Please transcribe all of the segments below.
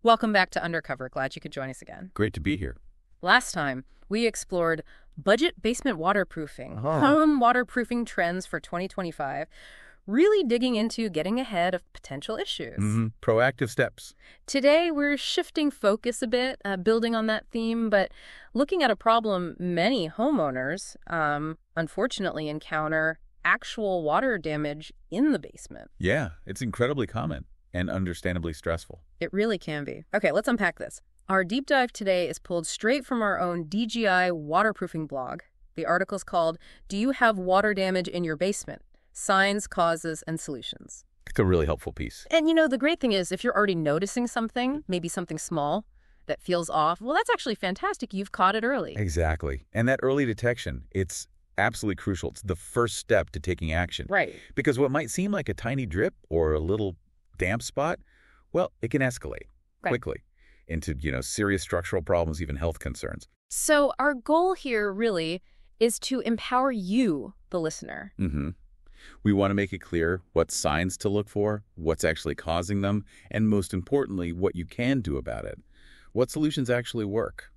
Welcome back to Undercover. Glad you could join us again. Great to be here. Last time, we explored budget basement waterproofing, Uh-huh. home waterproofing trends for 2025, really digging into getting ahead of potential issues. Proactive steps. Today, we're shifting focus a bit, building on that theme, but looking at a problem many homeowners, unfortunately, encounter actual water damage in the basement. Yeah, it's incredibly common and understandably stressful. It really can be. Okay, let's unpack this. Our deep dive today is pulled straight from our own DGI waterproofing blog. The article's called, "Do You Have Water Damage in Your Basement? Signs, Causes, and Solutions." It's a really helpful piece. And the great thing is, if you're already noticing something, maybe something small that feels off, well, that's actually fantastic. You've caught it early. Exactly. And that early detection, it's absolutely crucial. It's the first step to taking action. Right. Because what might seem like a tiny drip or a little damp spot, well, it can escalate quickly into, serious structural problems, even health concerns. So our goal here really is to empower you, the listener. We want to make it clear what signs to look for, what's actually causing them, and most importantly, what you can do about it. What solutions actually work.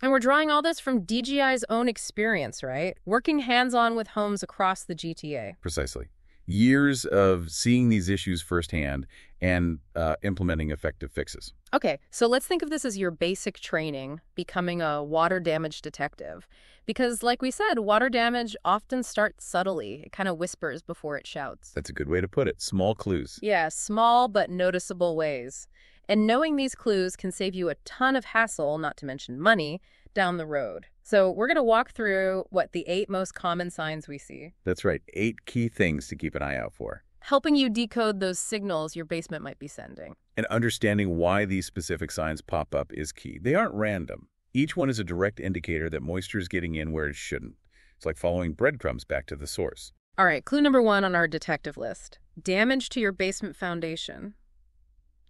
And we're drawing all this from DGI's own experience, right? Working hands-on with homes across the GTA. Precisely. Years of seeing these issues firsthand and implementing effective fixes. Okay, so let's think of this as your basic training, becoming a water damage detective. Because like we said, water damage often starts subtly. It kind of whispers before it shouts. That's a good way to put it. Small clues. Yeah, small but noticeable ways. And knowing these clues can save you a ton of hassle, not to mention money, down the road. So we're going to walk through the 8 most common signs we see. That's right. 8 key things to keep an eye out for. Helping you decode those signals your basement might be sending. And understanding why these specific signs pop up is key. They aren't random. Each one is a direct indicator that moisture is getting in where it shouldn't. It's like following breadcrumbs back to the source. All right, clue number 1 on our detective list. Damage to your basement foundation.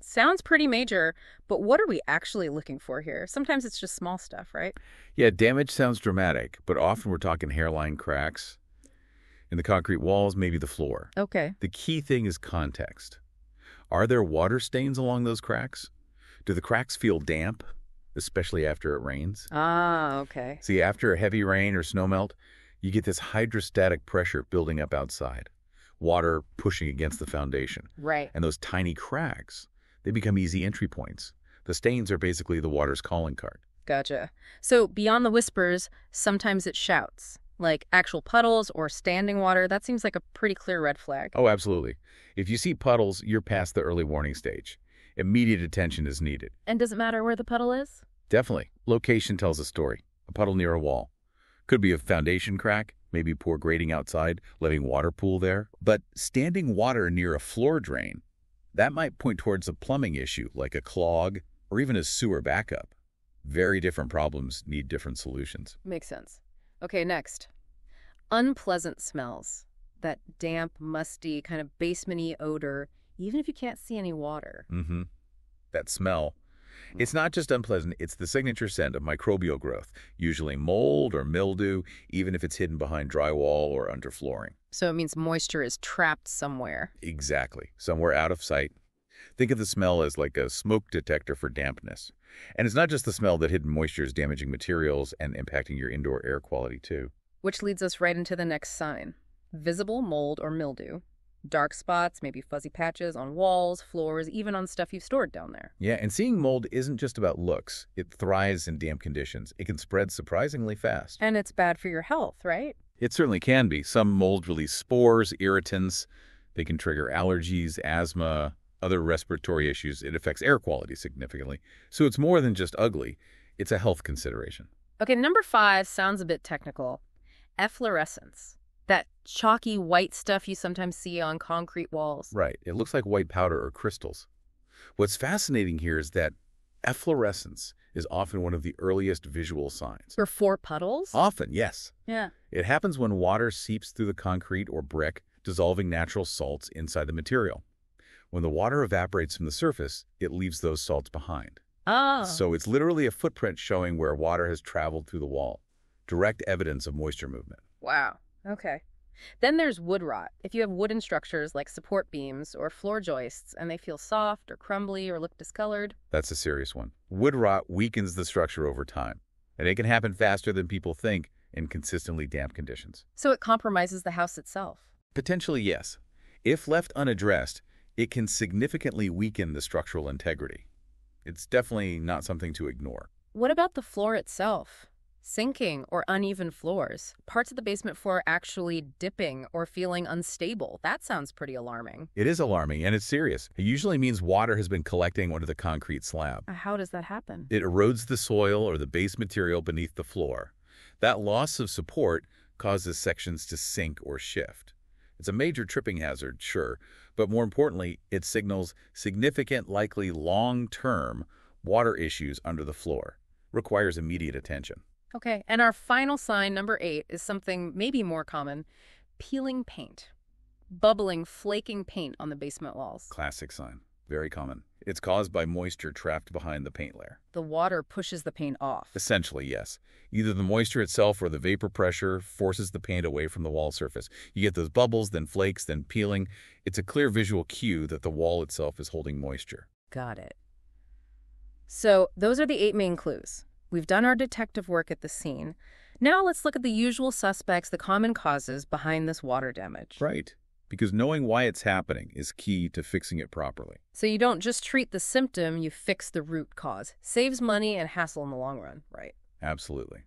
Sounds pretty major, but what are we actually looking for here? Sometimes it's just small stuff, right? Yeah, damage sounds dramatic, but often we're talking hairline cracks. In the concrete walls, maybe the floor. Okay. The key thing is context. Are there water stains along those cracks? Do the cracks feel damp, especially after it rains? Ah, okay. See, after a heavy rain or snowmelt, you get this hydrostatic pressure building up outside, water pushing against the foundation. Right. And those tiny cracks, they become easy entry points. The stains are basically the water's calling card. Gotcha. So beyond the whispers, sometimes it shouts. Like actual puddles or standing water, that seems like a pretty clear red flag. Oh, absolutely. If you see puddles, you're past the early warning stage. Immediate attention is needed. And does it matter where the puddle is? Definitely. Location tells a story. A puddle near a wall. Could be a foundation crack, maybe poor grading outside, letting water pool there. But standing water near a floor drain, that might point towards a plumbing issue, like a clog or even a sewer backup. Very different problems need different solutions. Makes sense. Okay, next. Unpleasant smells. That damp, musty, kind of basement-y odor, even if you can't see any water. That smell. It's not just unpleasant, it's the signature scent of microbial growth, usually mold or mildew, even if it's hidden behind drywall or under flooring. So it means moisture is trapped somewhere. Exactly. Somewhere out of sight. Think of the smell as like a smoke detector for dampness. And it's not just the smell that hidden moisture is damaging materials and impacting your indoor air quality too. Which leads us right into the next sign. Visible mold or mildew. Dark spots, maybe fuzzy patches on walls, floors, even on stuff you've stored down there. Yeah, and seeing mold isn't just about looks. It thrives in damp conditions. It can spread surprisingly fast. And it's bad for your health, right? It certainly can be. Some mold release spores, irritants. They can trigger allergies, asthma, other respiratory issues. It affects air quality significantly. So it's more than just ugly. It's a health consideration. Okay, number 5 sounds a bit technical. Efflorescence. That chalky white stuff you sometimes see on concrete walls. Right. It looks like white powder or crystals. What's fascinating here is that efflorescence is often one of the earliest visual signs. Before puddles? Often, yes. Yeah. It happens when water seeps through the concrete or brick, dissolving natural salts inside the material. When the water evaporates from the surface, it leaves those salts behind. Oh. So it's literally a footprint showing where water has traveled through the wall. Direct evidence of moisture movement. Wow. Okay. Then there's wood rot. If you have wooden structures like support beams or floor joists and they feel soft or crumbly or look discolored. That's a serious one. Wood rot weakens the structure over time, and it can happen faster than people think in consistently damp conditions. So it compromises the house itself. Potentially, yes. If left unaddressed, it can significantly weaken the structural integrity. It's definitely not something to ignore. What about the floor itself? Sinking or uneven floors. Parts of the basement floor actually dipping or feeling unstable. That sounds pretty alarming. It is alarming, and it's serious. It usually means water has been collecting under the concrete slab. How does that happen? It erodes the soil or the base material beneath the floor. That loss of support causes sections to sink or shift. It's a major tripping hazard, sure, but more importantly, it signals significant, likely long-term water issues under the floor. Requires immediate attention. Okay, and our final sign, number 8, is something maybe more common. Peeling paint. Bubbling, flaking paint on the basement walls. Classic sign. Very common. It's caused by moisture trapped behind the paint layer. The water pushes the paint off. Essentially, yes. Either the moisture itself or the vapor pressure forces the paint away from the wall surface. You get those bubbles, then flakes, then peeling. It's a clear visual cue that the wall itself is holding moisture. Got it. So those are the 8 main clues. We've done our detective work at the scene. Now let's look at the usual suspects, the common causes behind this water damage. Right. Because knowing why it's happening is key to fixing it properly. So you don't just treat the symptom, you fix the root cause. Saves money and hassle in the long run, right? Absolutely.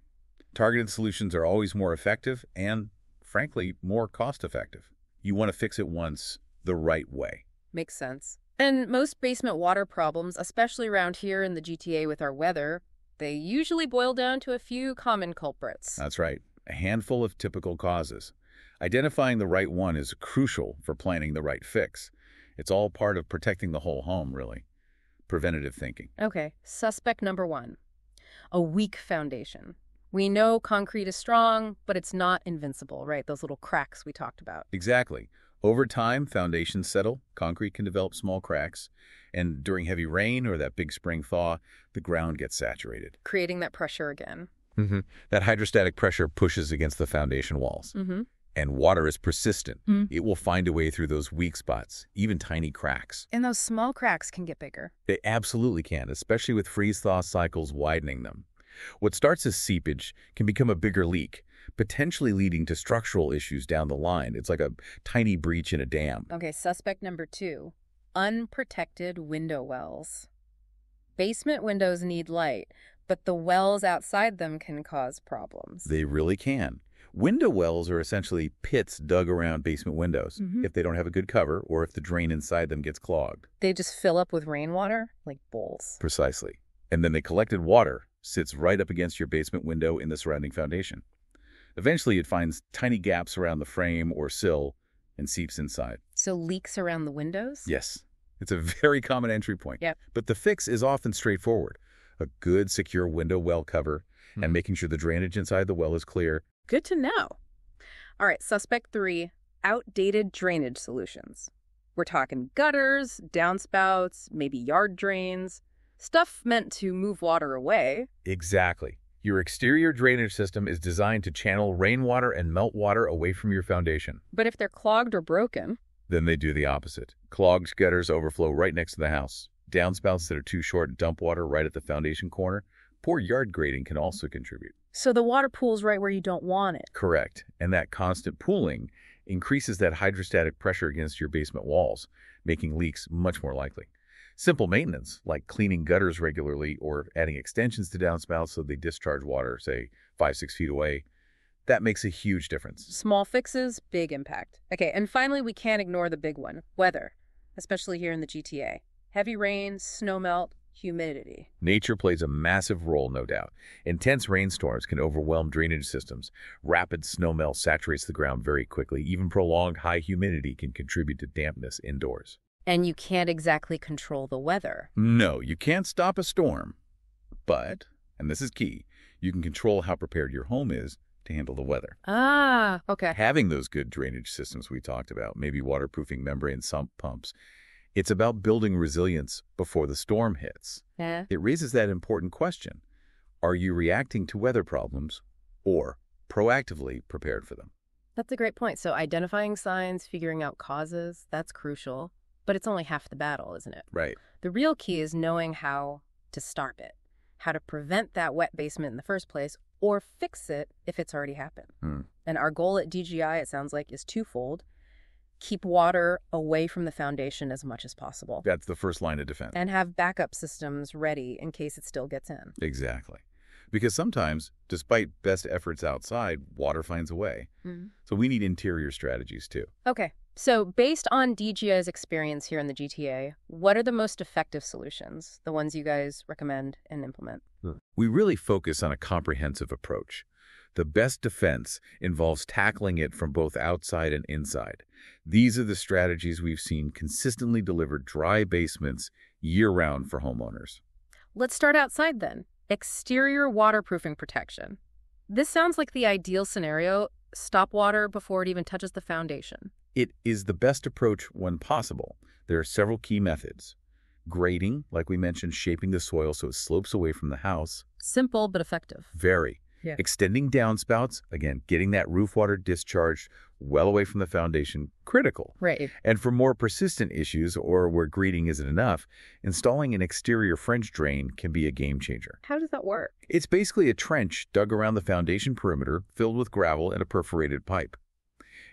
Targeted solutions are always more effective and, frankly, more cost-effective. You want to fix it once the right way. Makes sense. And most basement water problems, especially around here in the GTA with our weather, they usually boil down to a few common culprits. That's right. A handful of typical causes. Identifying the right one is crucial for planning the right fix. It's all part of protecting the whole home, really. Preventative thinking. Okay, suspect number 1. A weak foundation. We know concrete is strong, but it's not invincible, right? Those little cracks we talked about. Exactly. Over time, foundations settle, concrete can develop small cracks, and during heavy rain or that big spring thaw, the ground gets saturated. Creating that pressure again. That hydrostatic pressure pushes against the foundation walls. And water is persistent. It will find a way through those weak spots, even tiny cracks. And those small cracks can get bigger. They absolutely can, especially with freeze-thaw cycles widening them. What starts as seepage can become a bigger leak, potentially leading to structural issues down the line. It's like a tiny breach in a dam. Okay, suspect number 2. Unprotected window wells. Basement windows need light, but the wells outside them can cause problems. They really can. Window wells are essentially pits dug around basement windows if they don't have a good cover or if the drain inside them gets clogged. They just fill up with rainwater, like bowls. Precisely. And then the collected water sits right up against your basement window in the surrounding foundation. Eventually, it finds tiny gaps around the frame or sill and seeps inside. So leaks around the windows? Yes. It's a very common entry point. Yep. But the fix is often straightforward. A good, secure window well cover and making sure the drainage inside the well is clear. Good to know. All right, suspect 3, outdated drainage solutions. We're talking gutters, downspouts, maybe yard drains, stuff meant to move water away. Exactly. Your exterior drainage system is designed to channel rainwater and meltwater away from your foundation. But if they're clogged or broken, then they do the opposite. Clogged gutters overflow right next to the house. Downspouts that are too short dump water right at the foundation corner. Poor yard grading can also contribute. So the water pools right where you don't want it. Correct. And that constant pooling increases that hydrostatic pressure against your basement walls, making leaks much more likely. Simple maintenance, like cleaning gutters regularly or adding extensions to downspouts so they discharge water, say, 5-6 feet away, that makes a huge difference. Small fixes, big impact. Okay, and finally, we can't ignore the big one, weather, especially here in the GTA. Heavy rain, snowmelt, humidity. Nature plays a massive role, no doubt. Intense rainstorms can overwhelm drainage systems. Rapid snowmelt saturates the ground very quickly. Even prolonged high humidity can contribute to dampness indoors. And you can't exactly control the weather. No, you can't stop a storm. But, and this is key, you can control how prepared your home is to handle the weather. Ah, okay. Having those good drainage systems we talked about, maybe waterproofing membrane sump pumps, it's about building resilience before the storm hits. Yeah. It raises that important question. Are you reacting to weather problems or proactively prepared for them? That's a great point. So identifying signs, figuring out causes, that's crucial. But it's only half the battle, isn't it? Right. The real key is knowing how to stop it, how to prevent that wet basement in the first place, or fix it if it's already happened. And our goal at DGI, it sounds like, is twofold. Keep water away from the foundation as much as possible. That's the first line of defense. And have backup systems ready in case it still gets in. Exactly. Because sometimes, despite best efforts outside, water finds a way. So we need interior strategies too. Okay. So based on DGI's experience here in the GTA, what are the most effective solutions, the ones you guys recommend and implement? We really focus on a comprehensive approach. The best defense involves tackling it from both outside and inside. These are the strategies we've seen consistently deliver dry basements year-round for homeowners. Let's start outside then. Exterior waterproofing protection. This sounds like the ideal scenario. Stop water before it even touches the foundation. It is the best approach when possible. There are several key methods. Grading, like we mentioned, shaping the soil so it slopes away from the house. Simple but effective. Very. Yeah. Extending downspouts, again, getting that roof water discharged well away from the foundation, critical. Right. And for more persistent issues or where grading isn't enough, installing an exterior French drain can be a game changer. How does that work? It's basically a trench dug around the foundation perimeter filled with gravel and a perforated pipe.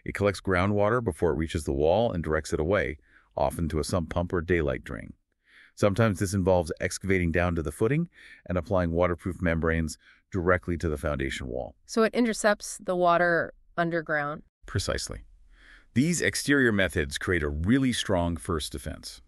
It collects groundwater before it reaches the wall and directs it away, often to a sump pump or daylight drain. Sometimes this involves excavating down to the footing and applying waterproof membranes directly to the foundation wall. So it intercepts the water underground? Precisely. These exterior methods create a really strong first defense.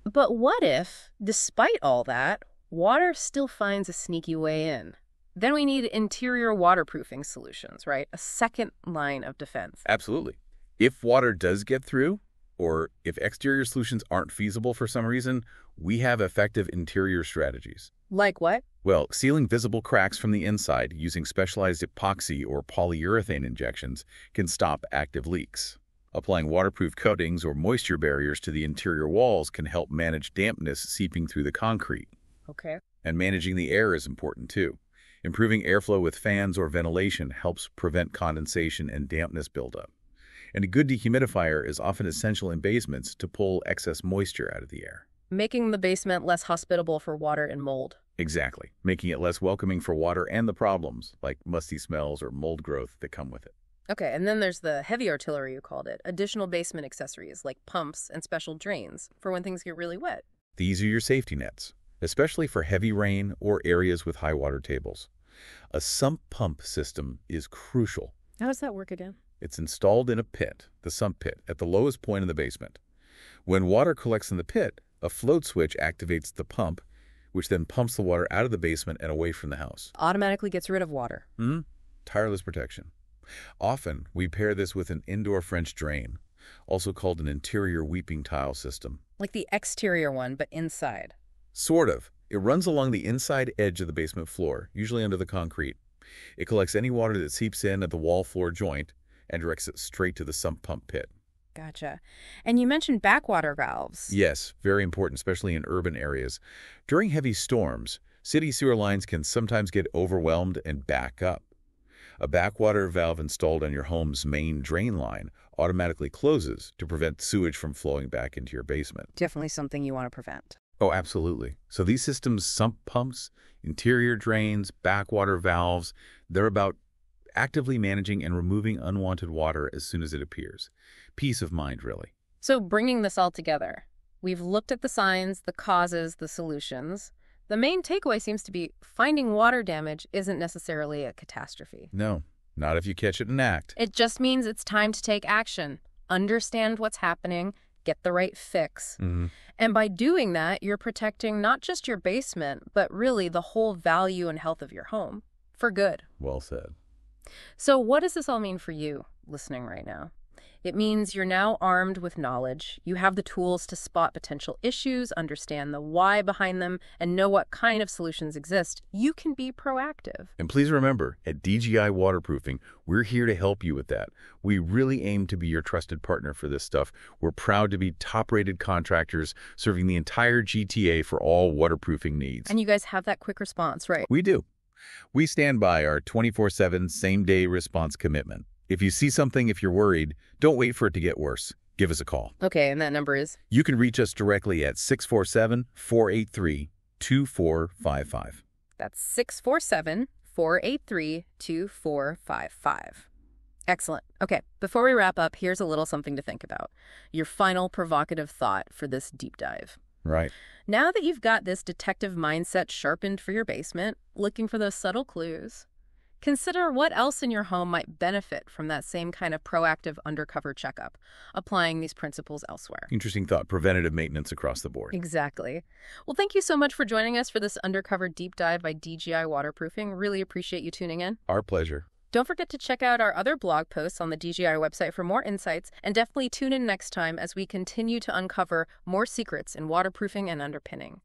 But what if, despite all that, water still finds a sneaky way in? Then we need interior waterproofing solutions, right? A second line of defense. Absolutely. If water does get through, or if exterior solutions aren't feasible for some reason, we have effective interior strategies. Like what? Well, sealing visible cracks from the inside using specialized epoxy or polyurethane injections can stop active leaks. Applying waterproof coatings or moisture barriers to the interior walls can help manage dampness seeping through the concrete. Okay. And managing the air is important too. Improving airflow with fans or ventilation helps prevent condensation and dampness buildup. And a good dehumidifier is often essential in basements to pull excess moisture out of the air. Making the basement less hospitable for water and mold. Exactly. Making it less welcoming for water and the problems, like musty smells or mold growth that come with it. Okay, and then there's the heavy artillery, you called it. Additional basement accessories like pumps and special drains for when things get really wet. These are your safety nets, especially for heavy rain or areas with high water tables. A sump pump system is crucial. How does that work again? It's installed in a pit, the sump pit, at the lowest point in the basement. When water collects in the pit, a float switch activates the pump, which then pumps the water out of the basement and away from the house. Automatically gets rid of water. Tireless protection. Often, we pair this with an indoor French drain, also called an interior weeping tile system. Like the exterior one, but inside. Sort of. It runs along the inside edge of the basement floor, usually under the concrete. It collects any water that seeps in at the wall floor joint and directs it straight to the sump pump pit. Gotcha. And you mentioned backwater valves. Yes, very important, especially in urban areas. During heavy storms, city sewer lines can sometimes get overwhelmed and back up. A backwater valve installed on your home's main drain line automatically closes to prevent sewage from flowing back into your basement. Definitely something you want to prevent. Oh, absolutely. So these systems, sump pumps, interior drains, backwater valves, they're about actively managing and removing unwanted water as soon as it appears. Peace of mind, really. So bringing this all together, we've looked at the signs, the causes, the solutions. The main takeaway seems to be finding water damage isn't necessarily a catastrophe. No, not if you catch it and act. It just means it's time to take action, understand what's happening, get the right fix. And by doing that, you're protecting not just your basement, but really the whole value and health of your home for good. Well said. So what does this all mean for you listening right now? It means you're now armed with knowledge. You have the tools to spot potential issues, understand the why behind them, and know what kind of solutions exist. You can be proactive. And please remember, at DGI Waterproofing, we're here to help you with that. We really aim to be your trusted partner for this stuff. We're proud to be top-rated contractors serving the entire GTA for all waterproofing needs. And you guys have that quick response, right? We do. We stand by our 24/7 same-day response commitment. If you see something, if you're worried, don't wait for it to get worse. Give us a call. Okay, and that number is? You can reach us directly at 647-483-2455. That's 647-483-2455. Excellent. Okay, before we wrap up, here's a little something to think about. Your final provocative thought for this deep dive. Right. Now that you've got this detective mindset sharpened for your basement, looking for those subtle clues, consider what else in your home might benefit from that same kind of proactive undercover checkup, applying these principles elsewhere. Interesting thought. Preventative maintenance across the board. Exactly. Well, thank you so much for joining us for this undercover deep dive by DGI Waterproofing. Really appreciate you tuning in. Our pleasure. Don't forget to check out our other blog posts on the DGI website for more insights, and definitely tune in next time as we continue to uncover more secrets in waterproofing and underpinning.